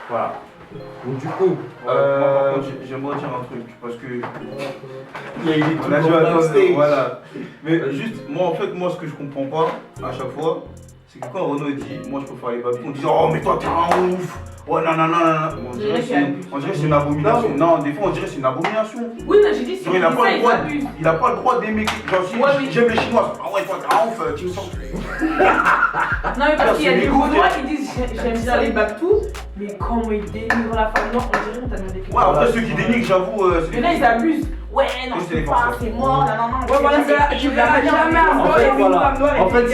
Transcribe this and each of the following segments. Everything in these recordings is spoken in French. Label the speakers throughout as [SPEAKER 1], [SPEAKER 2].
[SPEAKER 1] Voilà. Donc du coup,
[SPEAKER 2] moi par contre j'aimerais dire un truc parce que
[SPEAKER 1] il y a eu des
[SPEAKER 2] on a
[SPEAKER 1] trucs
[SPEAKER 2] joué à
[SPEAKER 1] backstage.
[SPEAKER 2] voilà. Mais juste moi en fait moi ce que je comprends pas à chaque fois, c'est que quand Renaud dit moi je peux faire les babous, on dit oh mais toi t'es un ouf. Ouais non. On dirait que c'est une abomination. Non, des fois on dirait que c'est une abomination.
[SPEAKER 3] Oui mais j'ai dit si
[SPEAKER 2] il a pas le droit d'aimer genre si j'aime les Chinois. Ah ouais toi t'es un ouf, tu me sens.
[SPEAKER 3] Non mais parce qu'il y a des Gaulois qui disent j'aime bien les babtous, mais comment ils dénigrent la femme noire, on dirait qu'on t'a demandé quelque chose.
[SPEAKER 2] Ouais après ceux qui dénigrent j'avoue
[SPEAKER 3] mais là ils abusent. Ouais non c'est pas, c'est mort, non. Ouais voilà tu vas dire la merde.
[SPEAKER 1] En fait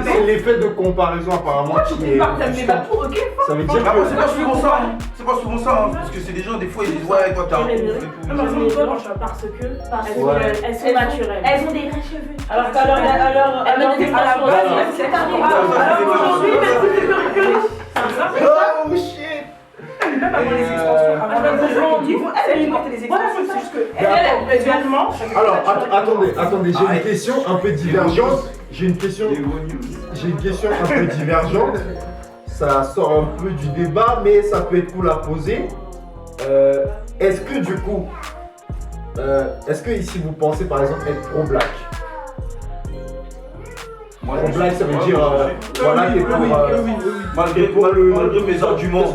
[SPEAKER 1] c'est l'effet de comparaison apparemment qui est...
[SPEAKER 3] Ça
[SPEAKER 1] veut dire que...
[SPEAKER 2] c'est pas souvent ça, c'est pas souvent ça, parce que c'est des gens des fois ils disent ouais toi t'as un ouf et tout.
[SPEAKER 4] Parce que elles sont naturelles.
[SPEAKER 3] Elles ont des vrais cheveux.
[SPEAKER 4] Alors qu'à leur
[SPEAKER 3] c'est carré. Alors aujourd'hui même si c'est péricule.
[SPEAKER 2] Oh shit.
[SPEAKER 3] Même avant les extensions, avant les gens, elles portent les extensions, c'est juste que elles visuellement.
[SPEAKER 1] Alors attendez, j'ai une question un peu divergente. J'ai une question un peu divergente. Ça sort un peu du débat, mais ça peut être cool à poser. Est-ce que du coup, est-ce que ici vous pensez par exemple être pro-black? Pro-black ça veut dire, voilà, t'es pour...
[SPEAKER 2] Malgré mes arguments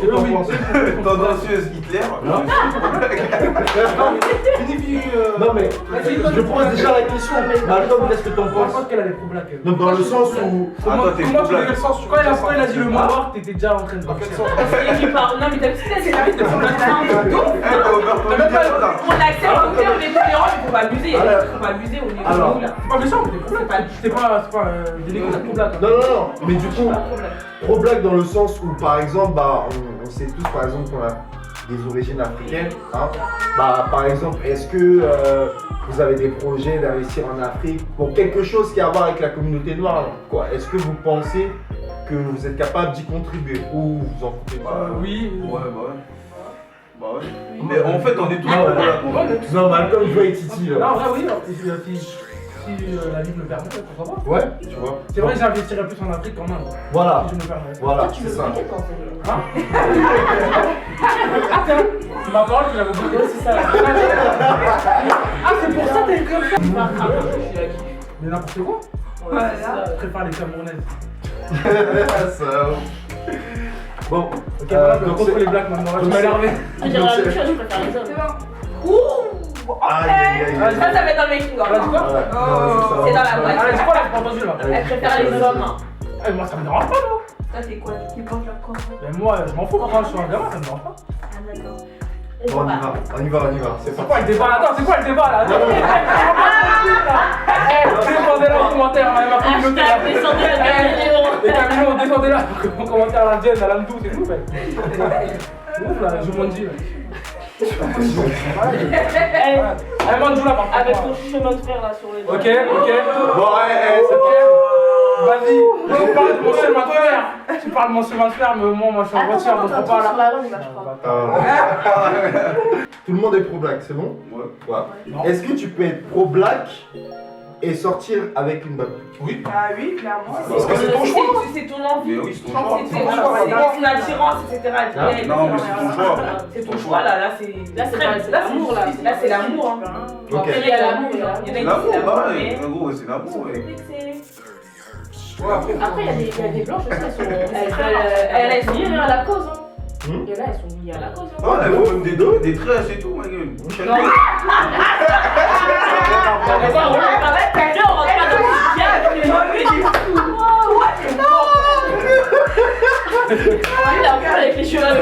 [SPEAKER 2] tendancieux Hitler.
[SPEAKER 1] Non mais, je pose déjà la question. Malcolm, qu'est-ce que t'en penses?
[SPEAKER 5] qu'elle a des pro-black.
[SPEAKER 1] Donc dans le sens où...
[SPEAKER 5] Comment tu veux quel sens? Quand il a dit le mot noir, t'étais déjà en train de partir.
[SPEAKER 3] Non mais t'as vu c'est la vie de son accent. On accepte, ok, on est tolérant, mais faut pas abuser. Faut pas abuser au niveau de nous là.
[SPEAKER 5] C'est pas méchant, mais c'est pas des pro-black.
[SPEAKER 1] Non, mais du coup, pro-black dans le sens où par exemple, bah, on sait tous par exemple qu'on a des origines africaines. Hein. Bah, par exemple, est-ce que vous avez des projets d'investir en Afrique pour quelque chose qui a à voir avec la communauté noire quoi? Est-ce que vous pensez que vous êtes capable d'y contribuer ou vous en foutez pas?
[SPEAKER 5] Oui.
[SPEAKER 2] Bah ouais. Mais en fait, on est tous pro-black.
[SPEAKER 1] Non, Malcolm, je vois être Titi là.
[SPEAKER 5] Non, en vrai, oui, si la vie me le permet, pourquoi pas?
[SPEAKER 1] Ouais, tu vois.
[SPEAKER 5] C'est vrai que j'investirais plus en Afrique quand même.
[SPEAKER 1] Voilà.
[SPEAKER 5] Si je me permets.
[SPEAKER 1] Voilà, c'est ça.
[SPEAKER 5] Hein? Attends, tu m'as parlé que j'avais oublié, c'est ça. Ah, c'est pour ça que t'es comme ça. Mais n'importe quoi. Je prépare les Camerounaises.
[SPEAKER 1] Ça. Bon,
[SPEAKER 5] ok, voilà, contre les blacks maintenant, tu m'as énervé.
[SPEAKER 4] Je dirais la même chose, je préfère les hommes.
[SPEAKER 3] Ça va être dans le making of. C'est dans la boîte.
[SPEAKER 5] Allez, c'est quoi là, j'ai pas entendu là?
[SPEAKER 3] Elle préfère les hommes.
[SPEAKER 5] Moi ça me dérange pas non?
[SPEAKER 3] Ça c'est quoi? Qui porte leur corps?
[SPEAKER 5] Mais moi je m'en fous quand je suis un gamin, ça me dérange pas.
[SPEAKER 3] Ah d'accord.
[SPEAKER 1] Bon, on y va. C'est
[SPEAKER 5] quoi le débat là? Attends, c'est quoi le débat là? Descendez là en commentaire, ma communauté là. Les camions, descendez là en commentaire à l'indienne, à l'andou, c'est tout fait. Ouf là, je m'en dis là. Allez, Mandou là par contre.
[SPEAKER 4] Avec ton chemin de fer là sur les doigts.
[SPEAKER 5] Ok.
[SPEAKER 1] Bon,
[SPEAKER 5] ok. Vas-y, tu parles de mon chemin de fer. Tu parles de mon chemin de fer, mais moi je suis en voiture, donc faut pas là.
[SPEAKER 4] Sur la langue là, je crois.
[SPEAKER 1] Tout le monde est pro-black, c'est bon? Ouais. Est-ce que tu peux être pro-black et sortir avec une babou?
[SPEAKER 5] Oui.
[SPEAKER 3] Ah oui, clairement.
[SPEAKER 2] Parce que c'est ton choix.
[SPEAKER 3] C'est ton envie.
[SPEAKER 2] Mais oui, c'est ton choix.
[SPEAKER 3] C'est ton attirance, etc.
[SPEAKER 2] Non, mais c'est ton choix.
[SPEAKER 3] C'est ton choix là, c'est l'amour là. Là c'est l'amour.
[SPEAKER 1] Ok.
[SPEAKER 3] Il y a l'amour, il y en a qui c'est
[SPEAKER 2] L'amour,
[SPEAKER 3] l'amour.
[SPEAKER 2] en gros, c'est l'amour.
[SPEAKER 4] Après, il y a des blanches aussi,
[SPEAKER 3] Elles sont
[SPEAKER 4] liées à la cause. Il y en a, elles sont liées à la cause.
[SPEAKER 2] Oh, elles font même des tresses et tout, ma gueule.
[SPEAKER 4] Avec les cheveux.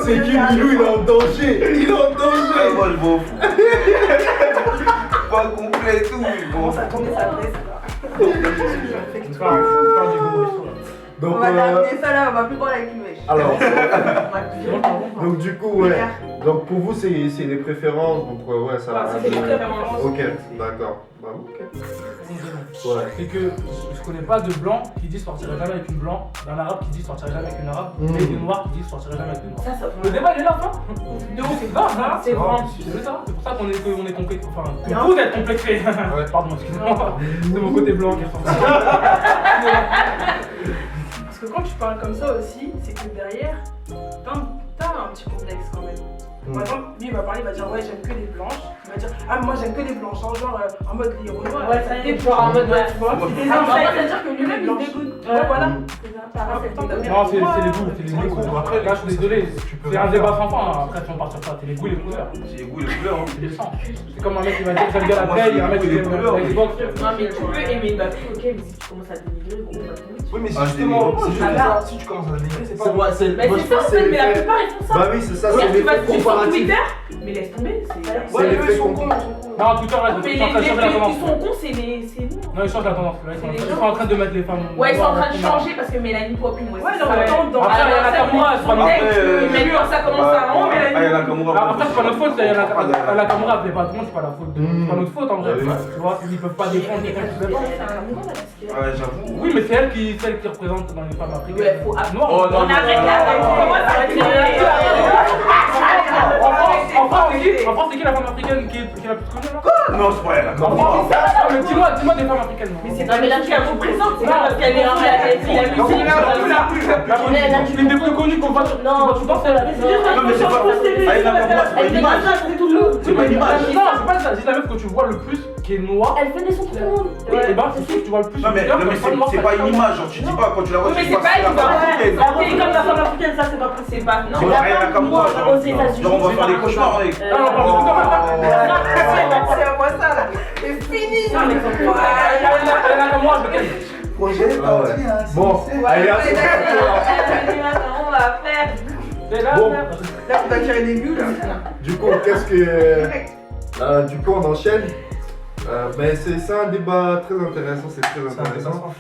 [SPEAKER 1] C'est que Milou, il est en danger.
[SPEAKER 2] Moi, je m'en fous. Pas complet et tout, mais bon.
[SPEAKER 3] Ça tourne, ça presse.
[SPEAKER 5] Faire du gros
[SPEAKER 1] Donc,
[SPEAKER 6] On va terminer ça là, on va plus parler avec lui, wesh.
[SPEAKER 1] alors,
[SPEAKER 5] Bon,
[SPEAKER 1] donc du coup, ouais. Donc pour vous, c'est des préférences, donc ouais, ça va.
[SPEAKER 3] C'est des préférences.
[SPEAKER 1] Ok, d'accord. Bah, ok. Ouais.
[SPEAKER 5] C'est que je connais pas de blanc qui dit sortirait jamais avec une blanc, d'un arabe qui dit sortirait jamais avec une arabe, et des noirs qui disent sortirait jamais avec une noire.
[SPEAKER 3] Ça
[SPEAKER 5] Le débat il est là, hein.
[SPEAKER 3] De ouf.
[SPEAKER 5] C'est grave, hein.
[SPEAKER 3] C'est vrai.
[SPEAKER 5] C'est ça, c'est pour ça qu'on est complexé. Enfin, que vous êtes complexé. Pardon, excusez-moi. C'est mon côté blanc qui est sorti.
[SPEAKER 7] Parce que quand tu parles comme ça aussi, c'est que derrière, t'as un petit complexe quand même. Par exemple, lui il va parler, il va dire ouais j'aime que les blanches. Il va dire ah moi j'aime que les blanches, genre en mode les Renois.
[SPEAKER 3] Ouais, ça y est, genre en mode ouais, tu vois.
[SPEAKER 7] C'est-à-dire que lui-même il se dégoûte. Ouais, voilà.
[SPEAKER 5] Non, c'est les goûts, c'est les goûts. Après, là, je suis désolé, c'est un débat sans fin. Après, si on part sur ça, c'est les goûts et les couleurs.
[SPEAKER 2] C'est les goûts et les couleurs.
[SPEAKER 5] C'est des sangs. C'est comme un mec qui va dire que ça me gars la paye, et un mec qui aime la Xbox.
[SPEAKER 3] Non, mais tu peux aimer une baffe, ok, mais si tu commences à dénigrer, gros, on va tomber dessus.
[SPEAKER 1] Oui, mais
[SPEAKER 2] Ah,
[SPEAKER 1] justement,
[SPEAKER 2] c'est
[SPEAKER 1] c'est juste ça. Si tu commences à la dénigrer, c'est pas.
[SPEAKER 3] Mais c'est ça en fait, mais la plupart ils font ça.
[SPEAKER 1] Bah oui, c'est ça,
[SPEAKER 3] Regarde,
[SPEAKER 1] c'est
[SPEAKER 3] tu vas
[SPEAKER 1] l'effet
[SPEAKER 3] sur
[SPEAKER 1] comparatif.
[SPEAKER 3] Twitter, mais laisse tomber, c'est.
[SPEAKER 1] Ouais, l'effet
[SPEAKER 7] ils sont
[SPEAKER 1] comparatif.
[SPEAKER 7] cons.
[SPEAKER 5] Non, tout à l'heure,
[SPEAKER 3] Mais
[SPEAKER 5] ils sont en train de changer la
[SPEAKER 3] les
[SPEAKER 5] tendance.
[SPEAKER 3] qui sont cons, c'est nous.
[SPEAKER 5] Non, ils changent la tendance. Là, ils sont en train de mettre les femmes.
[SPEAKER 3] Ouais, ils sont en train de changer parce que Mélanie Popine, ouais.
[SPEAKER 7] Ouais,
[SPEAKER 3] c'est
[SPEAKER 7] non,
[SPEAKER 3] ça.
[SPEAKER 7] mais attends, dans
[SPEAKER 5] Après, il y a Nakamura, elle sera
[SPEAKER 3] Mais quand ça commence à rendre,
[SPEAKER 2] Ah, il y a
[SPEAKER 3] Mélanie.
[SPEAKER 2] la Nakamura.
[SPEAKER 5] Après, c'est pas notre faute, la caméra appelait pas tout le monde, c'est pas la faute de. C'est pas notre faute en vrai. Tu vois, ils peuvent pas défendre quelqu'un qui se défend.
[SPEAKER 2] Ouais, j'avoue.
[SPEAKER 5] Oui, mais c'est elle qui représente dans les femmes africaines.
[SPEAKER 3] Ouais, faut
[SPEAKER 5] Noir.
[SPEAKER 2] Oh non,
[SPEAKER 3] On arrête là, comment ça va
[SPEAKER 5] En France, c'est qui la femme africaine qui est la plus connue là?
[SPEAKER 2] Non, c'est pas elle.
[SPEAKER 5] En France, non, mais dis-moi des femmes africaines.
[SPEAKER 3] Mais c'est pas Mélanie qu'elle représente, c'est pas parce qu'elle est en la musique.
[SPEAKER 5] Une des plus connues qu'on voit tout le temps, c'est la.
[SPEAKER 2] Non, mais c'est pas. Ah, la Nakamura, c'est pas une image. C'est pas une image.
[SPEAKER 5] Non, c'est pas ça, c'est la meuf que tu vois le plus qui est noire.
[SPEAKER 4] Elle fait des sons tout le monde.
[SPEAKER 5] Et ben, c'est celle que tu vois le plus.
[SPEAKER 2] Non, mais c'est pas une image. Genre, tu dis pas quand tu la vois,
[SPEAKER 3] Mais
[SPEAKER 2] tu
[SPEAKER 3] c'est
[SPEAKER 2] vois
[SPEAKER 3] pas elle qui va
[SPEAKER 2] africaine.
[SPEAKER 4] Comme la femme africaine, ça c'est pas possible.
[SPEAKER 3] C'est pas. Non,
[SPEAKER 2] C'est pas Aya Nakamura.
[SPEAKER 4] Aux États-Unis.
[SPEAKER 2] Genre, on va faire des cauchemars avec.
[SPEAKER 5] Non, on parle de tout
[SPEAKER 6] C'est à moi ça là. C'est fini.
[SPEAKER 5] Elle a comme moi, je le
[SPEAKER 1] Projet, bon, allez,
[SPEAKER 3] on va faire.
[SPEAKER 1] Bon.
[SPEAKER 6] Là, tu vas tirer des bulles.
[SPEAKER 1] Du coup, qu'est-ce que. Du coup, on enchaîne. Mais c'est un débat très intéressant, c'est très intéressant.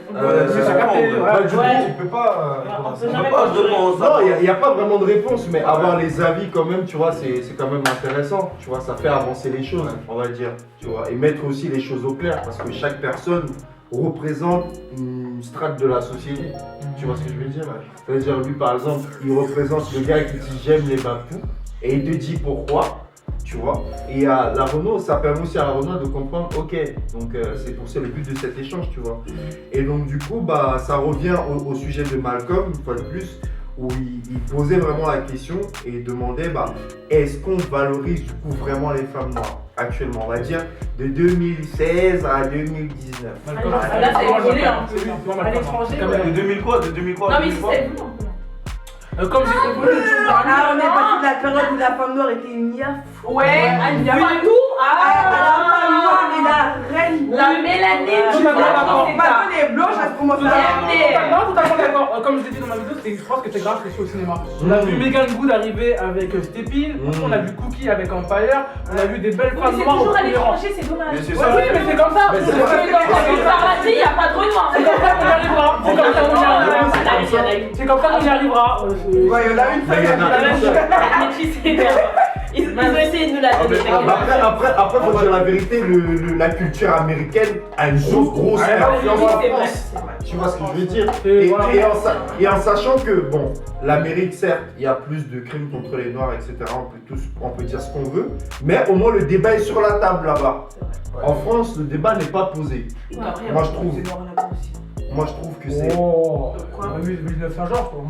[SPEAKER 2] C'est vraiment.
[SPEAKER 1] Du coup, tu peux pas.
[SPEAKER 2] On peut pas se demander ça.
[SPEAKER 1] Non, il n'y a pas vraiment de réponse, mais avoir les avis quand même, tu vois, c'est quand même intéressant. Tu vois, ça fait avancer les choses, on va dire. Tu vois, et mettre aussi les choses au clair, parce que chaque personne représente une strate de la société. Tu vois ce que je veux dire? C'est-à-dire, lui, par exemple, il représente le gars qui dit j'aime les bapous, et il te dit pourquoi. Tu vois, et à la Renault, ça permet aussi à la Renault de comprendre, ok, donc c'est le but de cet échange, tu vois. Et donc du coup, bah, ça revient au sujet de Malcolm, une fois de plus, où il posait vraiment la question et demandait, bah, est-ce qu'on valorise du coup vraiment les femmes noires actuellement, on va dire, de 2016 à 2019.
[SPEAKER 3] Là, ça a évolué un peu. À l'étranger.
[SPEAKER 2] De 2000 quoi? De 2000 quoi?
[SPEAKER 3] Non, mais c'est
[SPEAKER 5] comme j'ai compris,
[SPEAKER 6] Ah, on est passé de la période où la femme noire était une niaque.
[SPEAKER 3] Ouais, il y a pas tout. La mélanine, tu vois, c'est pas.
[SPEAKER 6] Les blanches, elles commencent
[SPEAKER 5] non, tout à fait d'accord. Comme je l'ai dit dans ma vidéo, je pense que c'est grave que je suis au cinéma. On a vu Megan Good arriver avec Stepin, on a vu Cookie avec Empire, on a vu des belles femmes
[SPEAKER 3] C'est
[SPEAKER 5] noires.
[SPEAKER 3] toujours à l'étranger, c'est dommage.
[SPEAKER 2] Mais c'est
[SPEAKER 5] Oui,
[SPEAKER 2] ça.
[SPEAKER 5] mais c'est comme ça.
[SPEAKER 3] C'est comme ça, il n'y a pas de Renoir.
[SPEAKER 5] C'est comme ça qu'on y arrivera. C'est comme ça qu'on y arrivera. C'est comme ça qu'on y arrivera.
[SPEAKER 6] Ouais, il y en a une seule.
[SPEAKER 4] Ils ont essayé de nous la donner.
[SPEAKER 1] Après, faut dire la vérité, la culture américaine a une grosse influence en France. Tu vois ce que je veux dire? Et en sachant que, bon, l'Amérique, certes, il y a plus de crimes contre les Noirs, etc. On peut dire ce qu'on veut, mais au moins le débat est sur la table là-bas. En France, le débat n'est pas posé. Moi, je trouve que c'est.
[SPEAKER 5] Oh, quoi? 1900 Saint-Georges, quoi.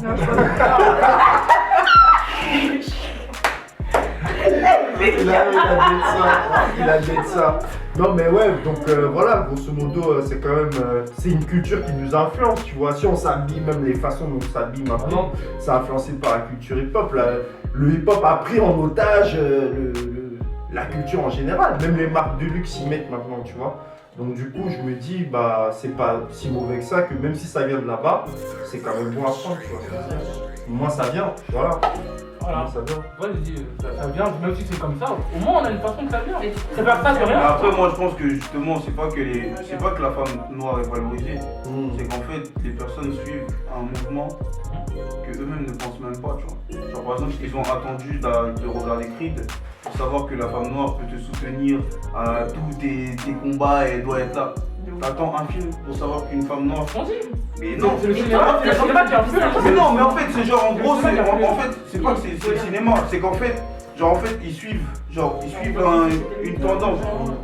[SPEAKER 1] Il a dit ça. Non mais ouais, donc voilà, grosso modo, c'est quand même, c'est une culture qui nous influence, tu vois. Si on s'habille, même les façons dont on s'habille maintenant, c'est influencé par la culture hip-hop. Le hip-hop a pris en otage la culture en général, même les marques de luxe s'y mettent maintenant, tu vois. Donc du coup, je me dis, bah, c'est pas si mauvais que ça, que même si ça vient de là-bas, c'est quand même bon à prendre, tu vois. Moi, ça vient, voilà.
[SPEAKER 5] Voilà.
[SPEAKER 1] Ça vient.
[SPEAKER 5] Ouais, je dis, ça vient, même si c'est comme ça, au moins on a une façon que ça vient. C'est faire ça, c'est rien.
[SPEAKER 2] Après, moi je pense que justement, c'est pas que la femme noire est valorisée, c'est qu'en fait, les personnes suivent un mouvement que eux-mêmes ne pensent même pas, tu vois. Genre par exemple, ils ont attendu de regarder Creed pour savoir que la femme noire peut te soutenir à tous tes combats et elle doit être là. T'attends un film pour savoir qu'une femme noire. Mais non,
[SPEAKER 5] C'est le cinéma qui influence.
[SPEAKER 2] mais non, mais en fait, c'est genre en gros, c'est en fait, c'est pas que c'est le cinéma, c'est qu'en fait, ils suivent une tendance,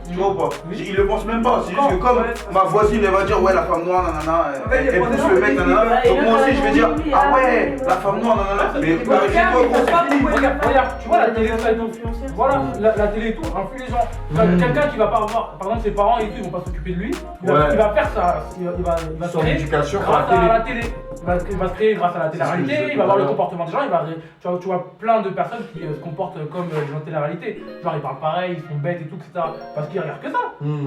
[SPEAKER 2] tu vois ou pas? Ils le pensent même pas, c'est juste que comme ma voisine elle va dire ouais la femme noire nanana, elle pousse le mec nanana, donc moi aussi je vais dire ah ouais la femme noire nanana, mais chez toi gros c'est fini.
[SPEAKER 5] Regarde, tu vois la télé, voilà, la télé et tout, influe les gens. Quelqu'un qui va pas avoir, par exemple ses parents et tout, ils vont pas s'occuper de lui, il va faire ça, il va se
[SPEAKER 1] Son
[SPEAKER 5] créer
[SPEAKER 1] éducation
[SPEAKER 5] grâce à la télé. Il va se créer grâce à la télé-réalité, il va voir le comportement des gens, tu vois plein de personnes qui se comportent comme les gens de télé-réalité. Genre ils parlent pareil, ils sont bêtes et tout, etc. Parce qu'ils regardent que ça.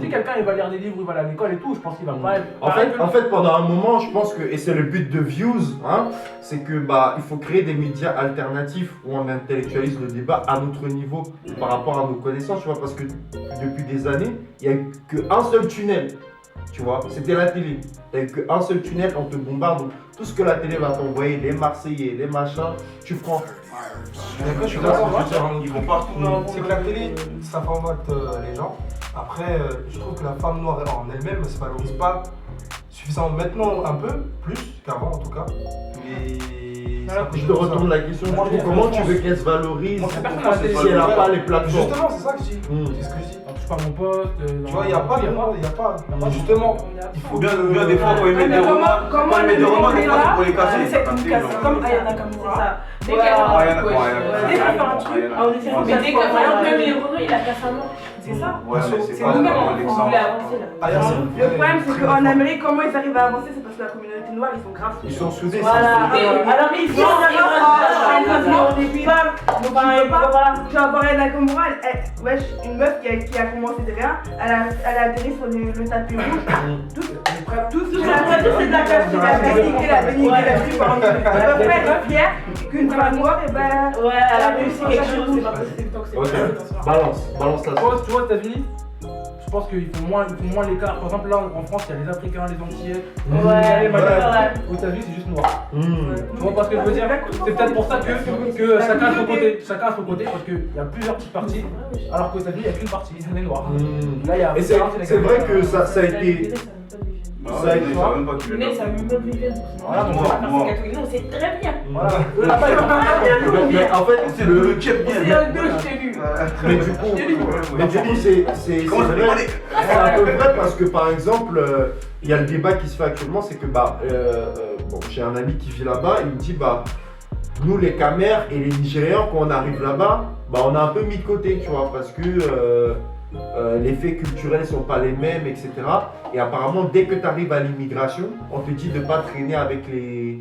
[SPEAKER 5] Si quelqu'un il va lire des livres, il va aller à l'école et tout, je pense qu'il va pas être.
[SPEAKER 1] En fait, pendant un moment, je pense que, et c'est le but de Views, hein, c'est que il faut créer des médias alternatifs où on intellectualise le débat à notre niveau par rapport à nos connaissances, tu vois, parce que depuis des années, il n'y a qu'un seul tunnel. Tu vois, c'était la télé. Avec un seul tunnel, on te bombarde. Donc, tout ce que la télé va t'envoyer, les Marseillais, les machins, tu prends.
[SPEAKER 8] Je suis d'accord,
[SPEAKER 2] Ils vont partout.
[SPEAKER 8] c'est que la télé, ça formate les gens. Après, je trouve que la femme noire en elle-même ne se valorise pas suffisamment maintenant, un peu plus qu'avant en tout cas. Mais
[SPEAKER 1] Je te retourne la question.
[SPEAKER 5] Moi,
[SPEAKER 1] Comment tu veux qu'elle se valorise
[SPEAKER 5] Moi, c'est personne à la télé.
[SPEAKER 1] si elle n'a pas les plateformes?
[SPEAKER 8] justement, c'est ça que je dis. C'est ce que je dis.
[SPEAKER 5] Je parle mon poste.
[SPEAKER 8] Tu vois, il n'y a pas. Justement, il faut
[SPEAKER 2] Bien des fois quand ils mettent des romans,
[SPEAKER 7] Comment
[SPEAKER 2] des romans, des fois c'est pour les casser.
[SPEAKER 7] c'est une casse, comme Ayana Kamura.
[SPEAKER 3] Dès qu'elle a
[SPEAKER 7] Dès qu'elle fait un truc,
[SPEAKER 3] mais dès que par exemple, même les Renault, il a cassé un mort.
[SPEAKER 7] c'est ça.
[SPEAKER 2] Ouais, mais c'est
[SPEAKER 7] C'est
[SPEAKER 2] pas
[SPEAKER 7] nous-mêmes,
[SPEAKER 2] vraiment
[SPEAKER 3] On
[SPEAKER 2] l'exemple.
[SPEAKER 3] voulait avancer là.
[SPEAKER 7] Le problème, c'est qu'en Amérique, comment ils arrivent à avancer, c'est parce que la communauté noire, ils sont graves.
[SPEAKER 1] Ils sont soudés.
[SPEAKER 4] Voilà. Alors ils
[SPEAKER 7] Ils
[SPEAKER 4] sont
[SPEAKER 7] sont
[SPEAKER 4] vraiment au début.
[SPEAKER 7] Tu vas voir Ayana Kamura, wesh, une meuf qui a commencé de rien, elle a atterri sur le tapis rouge. Tout ce qu'elle a fait, c'est de la casse. Elle a dénigré la plus par exemple. Elle peut pas être fière qu'une femme noire, et ben.
[SPEAKER 4] Ouais, elle a réussi quelque chose, c'est pas possible.
[SPEAKER 1] Ok, balance la
[SPEAKER 5] Tu vois, aux États-Unis, je pense qu'ils font moins l'écart. Par exemple, là en France, il y a les Africains, les Antillais.
[SPEAKER 4] Ouais,
[SPEAKER 5] Aux États-Unis, c'est juste noir. Tu vois pas ce que je veux dire? C'est peut-être pour ça que chacun a son côté. Chacun a son côté parce qu'il y a plusieurs petites parties, alors qu'aux États-Unis, il n'y a qu'une partie, les noirs. Là, il y a.
[SPEAKER 1] Et c'est vrai que ça a été.
[SPEAKER 2] Ça a été même pas qu'il
[SPEAKER 3] Mais
[SPEAKER 2] est
[SPEAKER 3] ça
[SPEAKER 2] là.
[SPEAKER 3] me peut plus jeune.
[SPEAKER 5] Voilà, donc
[SPEAKER 2] Moi.
[SPEAKER 3] Non, c'est très bien.
[SPEAKER 5] voilà. Là-bas, ils sont
[SPEAKER 1] Mais en fait,
[SPEAKER 2] C'est le chip
[SPEAKER 3] C'est
[SPEAKER 2] bien.
[SPEAKER 3] un deux, je t'ai vu.
[SPEAKER 1] mais du coup, c'est
[SPEAKER 2] Comment ça
[SPEAKER 1] vrai. C'est un peu vrai parce que par exemple, il y a le débat qui se fait actuellement, c'est que bon, j'ai un ami qui vit là-bas, il me dit nous les Camers et les Nigérians quand on arrive là-bas, on a un peu mis de côté, tu vois, parce que les faits culturels sont pas les mêmes, etc. Et apparemment, dès que tu arrives à l'immigration, on te dit de pas traîner avec les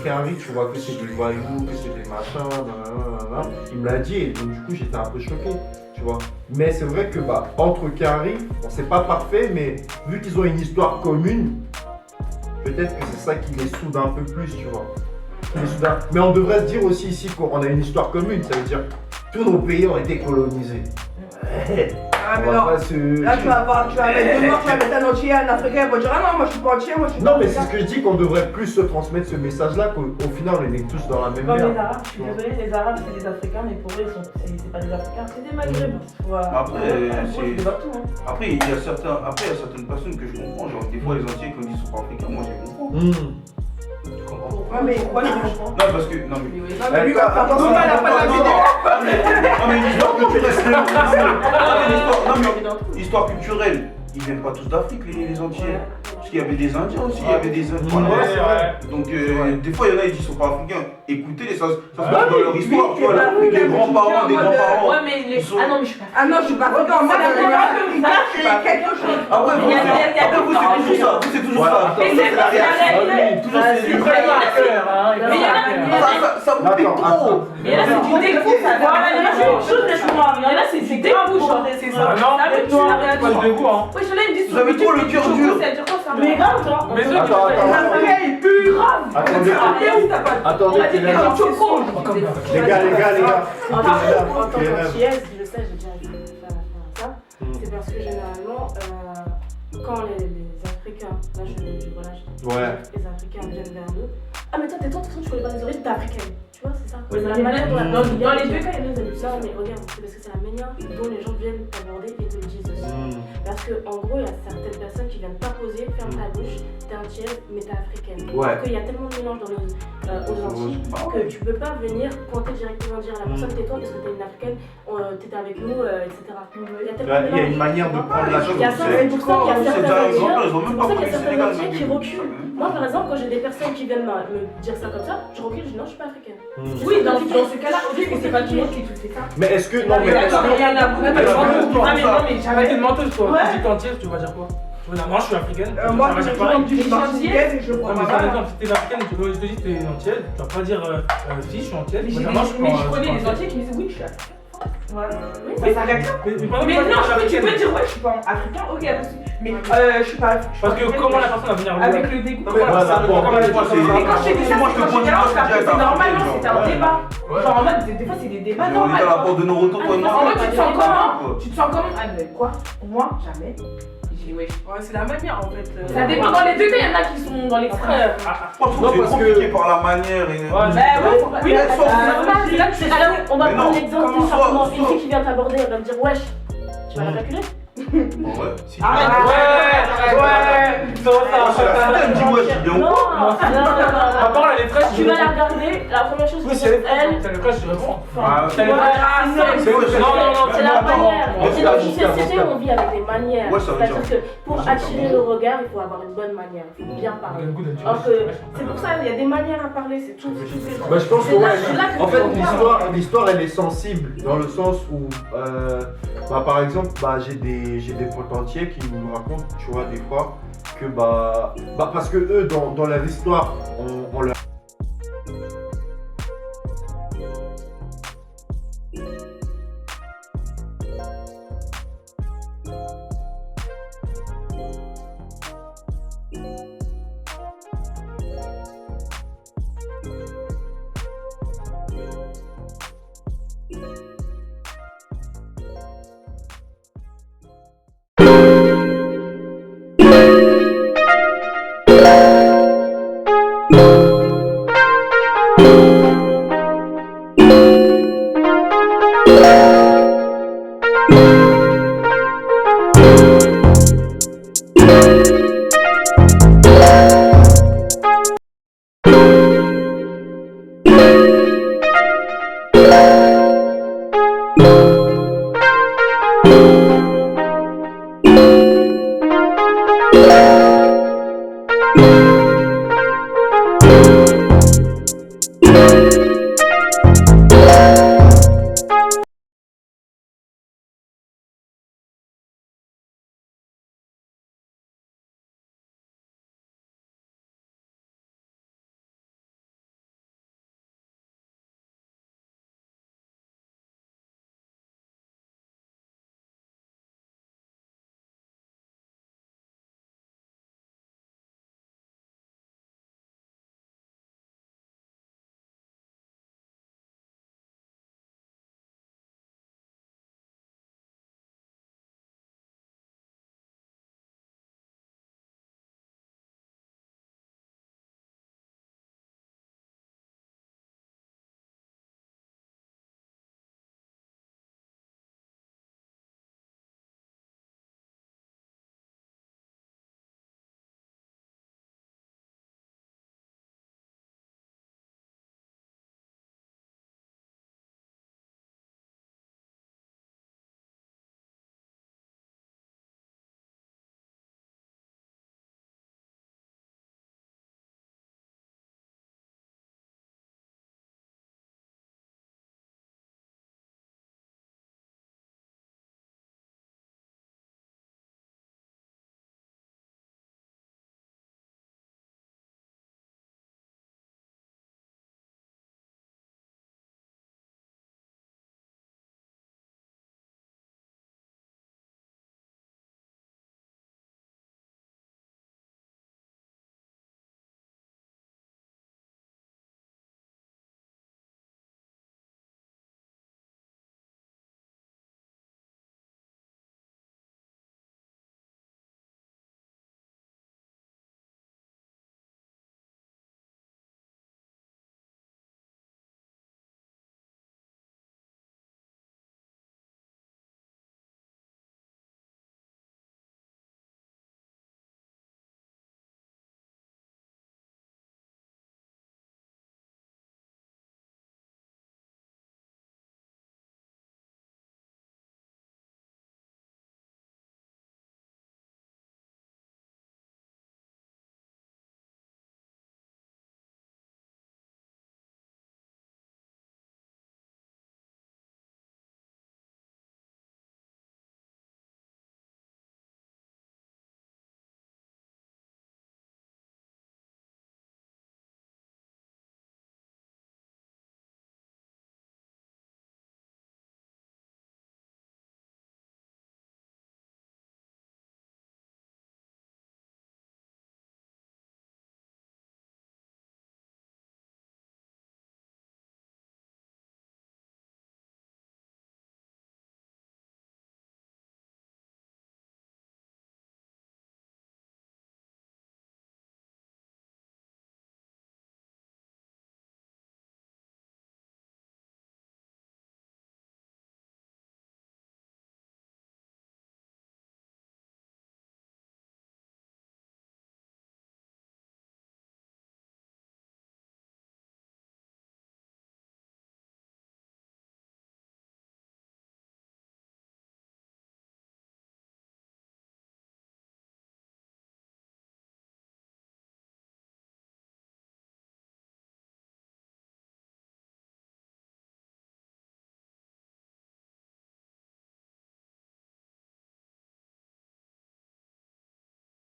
[SPEAKER 1] Canaries, tu vois, que c'est des voyous, que c'est des machins, nanana. Il me l'a dit, et donc du coup j'étais un peu choqué, tu vois. Mais c'est vrai que entre Canaries, bon, c'est pas parfait, mais vu qu'ils ont une histoire commune, peut-être que c'est ça qui les soude un peu plus, tu vois. Mais on devrait se dire aussi ici qu'on a une histoire commune, ça veut dire tous nos pays ont été colonisés.
[SPEAKER 7] Ah, mais
[SPEAKER 1] On va
[SPEAKER 7] non.
[SPEAKER 1] pas se-
[SPEAKER 7] Là, tu vas mettre deux morts, tu vas mettre un entier, un africain, il va dire ah non, moi je suis pas entier, moi je suis
[SPEAKER 1] Non,
[SPEAKER 7] pas
[SPEAKER 1] mais c'est ce que je dis qu'on devrait plus se transmettre ce message-là, qu'au final on est tous dans la même
[SPEAKER 4] Comme les
[SPEAKER 1] merde.
[SPEAKER 4] Arabes, je suis désolée, les Arabes c'est des Africains, mais pour eux c'est pas des Africains, c'est des Maghrébins.
[SPEAKER 2] Après,
[SPEAKER 4] c'est pas tout.
[SPEAKER 2] Après, il y a certaines personnes que je comprends, genre des fois les entiers quand ils sont pas africains, moi je les comprends.
[SPEAKER 7] Ouais, mais pourquoi tu comprends?
[SPEAKER 2] Non, parce que. Non, mais.
[SPEAKER 7] Non, mais lui, il va faire attention, elle a pas la vidéo.
[SPEAKER 2] Non, mais l'histoire culturelle. Non, mais histoire culturelle, ils viennent pas tous d'Afrique, les entiers. Parce qu'il y avait des Indiens aussi, il y avait des Indiens.
[SPEAKER 5] Ouais, c'est vrai.
[SPEAKER 2] Donc, des fois, il y en a qui sont pas africains. Écoutez-les, ça se passe dans leur histoire, tu vois. Les grands-parents, des grands-parents.
[SPEAKER 3] Ouais, mais les. Ah non, mais je suis pas.
[SPEAKER 7] Ah non, je suis pas africain, moi c'est quelque chose.
[SPEAKER 2] Ah ouais, vous, après, vous, c'est toujours ça. Vous, c'est toujours ça.
[SPEAKER 3] Mais c'est
[SPEAKER 2] la réaction.
[SPEAKER 3] la réalité.
[SPEAKER 2] Toujours, c'est
[SPEAKER 5] Il prend pas à cœur, hein.
[SPEAKER 3] Mais il y en a-
[SPEAKER 2] Ça vous pique trop.
[SPEAKER 3] Mais là, c'est du dégoût, ça. Voilà, il y en a c'est une chose, laisse-moi. Il y en a, c'est du dégoût, genre.
[SPEAKER 7] C'est
[SPEAKER 5] Ah
[SPEAKER 7] ça.
[SPEAKER 5] non,
[SPEAKER 3] Ça veut
[SPEAKER 5] toi,
[SPEAKER 3] tuer la
[SPEAKER 5] c'est pas du dégoût, hein.
[SPEAKER 3] Ouais, je là, ils me disent
[SPEAKER 2] Vous avez trop le cœur dur.
[SPEAKER 3] Ça veut dire quoi ça?
[SPEAKER 4] Mais grave, toi.
[SPEAKER 5] Mais eux,
[SPEAKER 1] Attends,
[SPEAKER 3] Il pue grave.
[SPEAKER 1] Attendez,
[SPEAKER 3] On a dit que les choco.
[SPEAKER 1] les gars.
[SPEAKER 4] En tant
[SPEAKER 1] Les rêves.
[SPEAKER 4] qu'antillaise, je sais, j'ai déjà vu faire ça. C'est parce que généralement, quand les Africains, là
[SPEAKER 1] Ouais.
[SPEAKER 4] les Africains viennent vers nous. Ah, mais toi, t'es toi, tu connais pas les origines, t'es africaine. Tu vois, c'est ça.
[SPEAKER 3] Ouais,
[SPEAKER 4] C'est la
[SPEAKER 3] mais
[SPEAKER 4] manière dont
[SPEAKER 3] dans les deux cas, il y a des
[SPEAKER 4] Non, mais regarde, c'est parce que c'est la manière dont les gens viennent t'aborder et te le disent aussi. Parce qu'en gros, il y a certaines personnes qui viennent t'imposer, ferme ta bouche, t'es antillaise, mais t'es africaine.
[SPEAKER 1] Ouais.
[SPEAKER 4] Parce qu'il y a tellement de mélange aux Antilles que tu peux pas venir pointer directement dire à la personne tais-toi parce que t'es une africaine, t'étais avec nous, etc. Il y a tellement de
[SPEAKER 1] Il y a une
[SPEAKER 4] mélange.
[SPEAKER 1] manière de prendre la chose.
[SPEAKER 4] Il y a ça, c'est pour ça qu'il y a
[SPEAKER 2] C'est
[SPEAKER 4] certains
[SPEAKER 2] un
[SPEAKER 4] Antilles,
[SPEAKER 2] exemple, ils ont
[SPEAKER 4] c'est
[SPEAKER 2] même
[SPEAKER 4] pour
[SPEAKER 2] pas
[SPEAKER 4] ça qu'il y a
[SPEAKER 2] connu
[SPEAKER 4] certains
[SPEAKER 2] Sénégal.
[SPEAKER 4] Antilles qui reculent. Moi, par exemple, quand j'ai des personnes qui viennent me dire ça comme ça, je recule, je dis non, je suis pas africaine.
[SPEAKER 3] Oui, dans ce cas-là, c'est pas tout le monde qui te fait ça.
[SPEAKER 1] Mais est-ce que. Non, mais est-ce
[SPEAKER 3] D'accord,
[SPEAKER 1] que.
[SPEAKER 3] il y en a beaucoup.
[SPEAKER 5] Ah,
[SPEAKER 3] mais non, mais
[SPEAKER 5] Arrête
[SPEAKER 3] jamais.
[SPEAKER 5] de menteuse, toi.
[SPEAKER 3] Ouais.
[SPEAKER 5] Tu dis qu'entière, tu vas dire quoi? Tu vas dire, moi, je suis africaine.
[SPEAKER 7] Moi,
[SPEAKER 5] tu vas
[SPEAKER 7] j'ai
[SPEAKER 5] dire pareil.
[SPEAKER 7] du martiniquaise et je
[SPEAKER 5] Ouais,
[SPEAKER 7] prends
[SPEAKER 5] mais
[SPEAKER 7] ma
[SPEAKER 5] par
[SPEAKER 7] balle.
[SPEAKER 5] exemple, si t'es africaine, je te dis que t'es entière, tu vas pas dire si, je suis entière.
[SPEAKER 3] Mais
[SPEAKER 5] Tu vas dire, moi, je
[SPEAKER 3] je connais des entiers qui me disent oui, je suis africain.
[SPEAKER 4] Oui, ça s'arrête là.
[SPEAKER 3] Mais non, tu peux dire ouais, je suis pas africain, ok, mais je suis pas.
[SPEAKER 5] Parce que comment la personne va venir
[SPEAKER 3] Avec le dégoût.
[SPEAKER 2] Mais
[SPEAKER 1] Ouais, d'accord.
[SPEAKER 2] moi,
[SPEAKER 3] Mais quand je fais des
[SPEAKER 2] moi, je te
[SPEAKER 3] c'est
[SPEAKER 2] prends du
[SPEAKER 3] parce
[SPEAKER 2] poste
[SPEAKER 3] que
[SPEAKER 2] direct
[SPEAKER 3] c'est
[SPEAKER 2] à
[SPEAKER 3] normal,
[SPEAKER 2] Africaine,
[SPEAKER 3] non,
[SPEAKER 2] genre.
[SPEAKER 3] c'était un débat.
[SPEAKER 8] Ouais.
[SPEAKER 3] Genre en mode, des fois c'est des débats
[SPEAKER 2] On est à la
[SPEAKER 3] normaux.
[SPEAKER 2] porte de nos retours, toi et
[SPEAKER 3] En
[SPEAKER 2] moi.
[SPEAKER 3] mode, tu te sens comment? Tu te sens comment? Ah, mais quoi? Moi, jamais. J'ai dit ouais.
[SPEAKER 7] Ouais, c'est la manière en fait.
[SPEAKER 3] Ça dépend dans les deux cas, il y en a qui sont dans l'extrême.
[SPEAKER 2] Moi, je trouve
[SPEAKER 1] Non,
[SPEAKER 2] que
[SPEAKER 1] parce
[SPEAKER 2] c'est
[SPEAKER 1] que-
[SPEAKER 2] compliqué par la manière et.
[SPEAKER 5] Ouais,
[SPEAKER 3] Oui,
[SPEAKER 2] Mais elles sont-
[SPEAKER 3] c'est là que c'est
[SPEAKER 4] Alors, on va
[SPEAKER 2] Mais
[SPEAKER 4] prendre
[SPEAKER 2] non,
[SPEAKER 4] l'exemple
[SPEAKER 2] comment
[SPEAKER 4] tout simplement.
[SPEAKER 2] soit-
[SPEAKER 4] Une fille qui vient t'aborder, elle va te dire wesh. Tu vas la calculer?
[SPEAKER 2] Bon, ouais. Si tu
[SPEAKER 3] Arrête.
[SPEAKER 5] ouais,
[SPEAKER 2] C'est la fille, dis moi, je suis bien
[SPEAKER 4] Non,
[SPEAKER 2] ou
[SPEAKER 4] non,
[SPEAKER 2] pas
[SPEAKER 4] non, non.
[SPEAKER 5] Ma parole, elle est fraîche.
[SPEAKER 4] Tu vas la regarder, la première chose que
[SPEAKER 5] Oui,
[SPEAKER 4] tu
[SPEAKER 5] c'est
[SPEAKER 4] dis, elle.
[SPEAKER 5] elle est fraîche, je réponds.
[SPEAKER 2] Ah,
[SPEAKER 5] Elle est fraîche.
[SPEAKER 2] c'est vrai,
[SPEAKER 5] Non, non, non,
[SPEAKER 4] C'est la
[SPEAKER 2] Attends,
[SPEAKER 4] manière.
[SPEAKER 1] on
[SPEAKER 4] Et
[SPEAKER 1] se
[SPEAKER 4] dans
[SPEAKER 1] calme,
[SPEAKER 4] une
[SPEAKER 1] on se calme, on se
[SPEAKER 4] société,
[SPEAKER 1] calme.
[SPEAKER 4] on vit avec des manières.
[SPEAKER 2] Ouais, ça veut
[SPEAKER 4] C'est-à-dire
[SPEAKER 2] dire.
[SPEAKER 4] que pour attirer le regard, il faut avoir une bonne manière. Il faut bien parler. Alors que c'est pour ça, il y a des manières à parler, c'est tout.
[SPEAKER 1] Bah, je pense que
[SPEAKER 4] C'est là-
[SPEAKER 1] ouais.
[SPEAKER 4] c'est là que
[SPEAKER 1] En fait,
[SPEAKER 4] faut voir.
[SPEAKER 1] l'histoire, elle est sensible dans le sens où, bah, par exemple, bah, j'ai des potes entiers qui nous racontent, tu vois, des fois, que bah parce que eux, dans leur histoire, on leur
[SPEAKER 9] you.